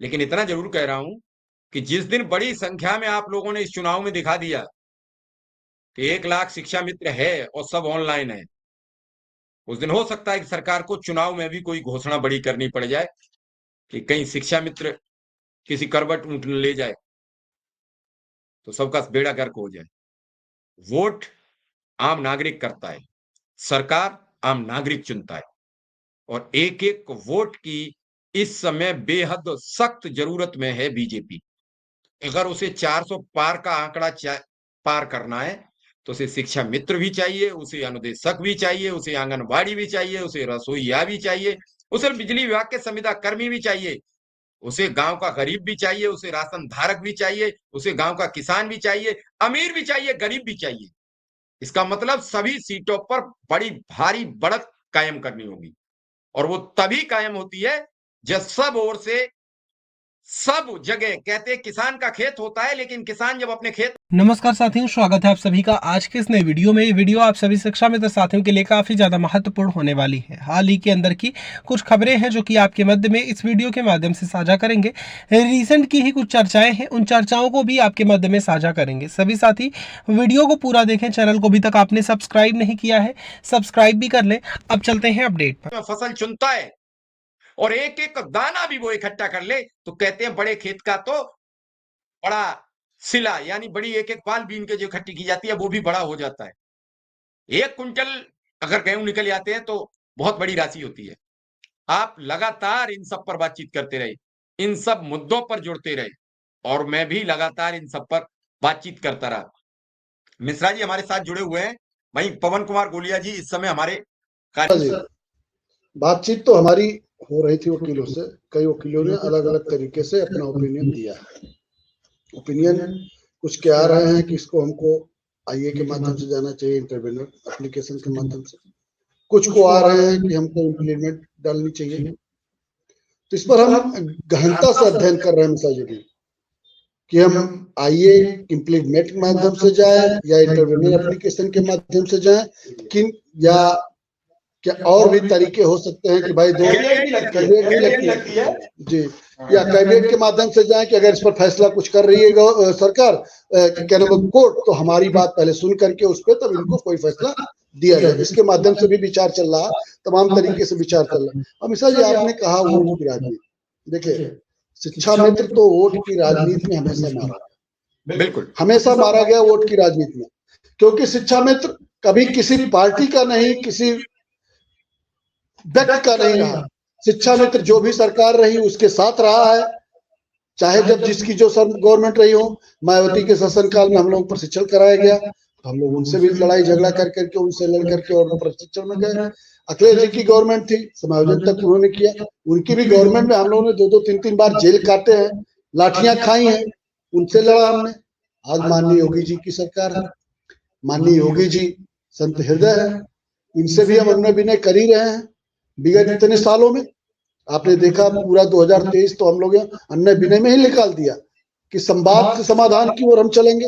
लेकिन इतना जरूर कह रहा हूं कि जिस दिन बड़ी संख्या में आप लोगों ने इस चुनाव में दिखा दिया कि 1 लाख शिक्षा मित्र है और सब ऑनलाइन है, उस दिन हो सकता है कि सरकार को चुनाव में भी कोई घोषणा बड़ी करनी पड़ जाए कि कहीं शिक्षा मित्र किसी करवट ऊंट न ले जाए तो सबका बेड़ा गर्क हो जाए। वोट आम नागरिक करता है, सरकार आम नागरिक चुनता है, और एक एक वोट की इस समय बेहद सख्त जरूरत में है बीजेपी। अगर उसे 400 पार का आंकड़ा पार करना है तो उसे शिक्षा मित्र भी चाहिए, उसे अनुदेशक भी चाहिए, उसे आंगनबाड़ी भी चाहिए, उसे रसोईया भी चाहिए, उसे बिजली विभाग के संविदा कर्मी भी चाहिए, उसे गांव का गरीब भी चाहिए, उसे राशन धारक भी चाहिए, उसे गांव का किसान भी चाहिए, अमीर भी चाहिए, गरीब भी चाहिए। इसका मतलब सभी सीटों पर बड़ी भारी बढ़त कायम करनी होगी, और वो तभी कायम होती है जब सब ओर से सब जगह कहते हैं किसान का खेत होता है, लेकिन किसान जब अपने खेत। नमस्कार साथियों, स्वागत है आप सभी का आज के इस नए वीडियो में। ये वीडियो आप सभी शिक्षा मित्र साथियों के लिए काफी ज्यादा महत्वपूर्ण होने वाली है। हाल ही के अंदर की कुछ खबरें हैं जो कि आपके मध्य में इस वीडियो के माध्यम से साझा करेंगे। रिसेंट की ही कुछ चर्चाएं हैं, उन चर्चाओं को भी आपके मध्य में साझा करेंगे। सभी साथी वीडियो को पूरा देखें। चैनल को अभी तक आपने सब्सक्राइब नहीं किया है, सब्सक्राइब भी कर लें। अब चलते हैं अपडेट पर। फसल चुनता है और एक एक दाना भी वो इकट्ठा कर ले तो कहते हैं बड़े खेत का तो बड़ा सिला, यानी बड़ी एक एक बाल बीन के जो इकट्ठी की जाती है वो भी बड़ा हो जाता है। 1 कुंटल अगर गेहूं निकल जाते हैं तो बहुत बड़ी राशि होती है। आप लगातार इन सब पर बातचीत करते रहे, इन सब मुद्दों पर जुड़ते रहे, और मैं भी लगातार इन सब पर बातचीत करता रहा। मिश्रा जी हमारे साथ जुड़े हुए हैं, वहीं पवन कुमार गोलिया जी इस समय हमारे जी, बातचीत तो हमारी हो रही थी वकीलों से। कई वकीलों ने अलग अलग तरीके से अपना ओपिनियन दिया है। ओपिनियन कुछ क्या आ रहे हैं कि इसको हमको आईए के माध्यम से जाना चाहिए, इंटरवेनर एप्लीकेशन के माध्यम से। कुछ को आ रहे हैं कि हमको इम्प्लीमेंट डालनी चाहिए। तो इस पर हम गहनता से अध्ययन कर रहे हैं मिश्रा जी कि हम आईए इम्प्लीमेंट के माध्यम से जाए या इंटरवेनर एप्लीकेशन के माध्यम से जाए, किन या क्या और भी तरीके हो सकते हैं कि भाई दो कैबिनेट भी लगती है जी, या कैबिनेट के माध्यम से जाए कि अगर इस पर फैसला कुछ कर रही है सरकार क्या नाम कोर्ट, तो हमारी बात पहले सुन करके उस पर तब इनको कोई फैसला दिया जाए। इसके माध्यम से भी विचार चल रहा, तमाम तरीके से विचार चल रहा। अमिशा जी आपने कहा वोट की राजनीति, देखिए शिक्षा मित्र तो वोट की राजनीति में हमेशा मारा, बिल्कुल हमेशा मारा गया वोट की राजनीति में, क्योंकि शिक्षा मित्र कभी किसी पार्टी का नहीं, किसी व्यक्ति का नहीं रहा। शिक्षा मित्र जो भी सरकार रही उसके साथ रहा है, चाहे जब जिसकी जो गवर्नमेंट रही हो। मायावती के शासनकाल में हम लोग प्रशिक्षण कराया गया, तो हम लोग उनसे भी लड़ाई झगड़ा कर करके उनसे लड़ करके और प्रशिक्षण में गए। अखिलेश जी की गवर्नमेंट थी, समायोजन तक उन्होंने किया। उनकी भी गवर्नमेंट में हम लोगों ने 2-2, 3-3 बार जेल काटे हैं, लाठियां खाई हैं, उनसे लड़ा हमने। आज माननीय योगी जी की सरकार है, माननीय योगी जी संत हृदय है, इनसे भी हम अन्य विनय कर ही रहे हैं। विगत इतने सालों में आपने देखा पूरा 2023 तो हम लोग अन्य विनय में ही निकाल दिया कि संवाद से समाधान की ओर हम चलेंगे।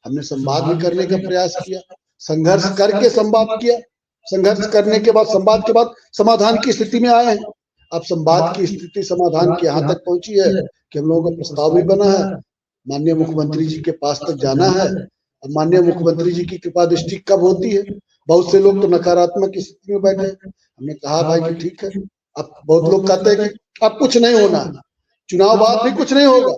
हमने संवाद भी करने का प्रयास किया, संघर्ष करके संवाद किया, संघर्ष करने के बाद संवाद के बाद समाधान की स्थिति में आए हैं। अब संवाद की स्थिति समाधान की यहाँ तक पहुंची है कि हम लोगों का प्रस्ताव भी बना है, माननीय मुख्यमंत्री जी के पास तक जाना है। अब माननीय मुख्यमंत्री जी की कृपा दृष्टि कब होती है, बहुत से लोग तो नकारात्मक स्थिति में बैठे। हमने कहा भाई कि ठीक है, अब बहुत लोग कहते हैं कि अब कुछ नहीं होना, चुनाव बाद भी कुछ नहीं होगा।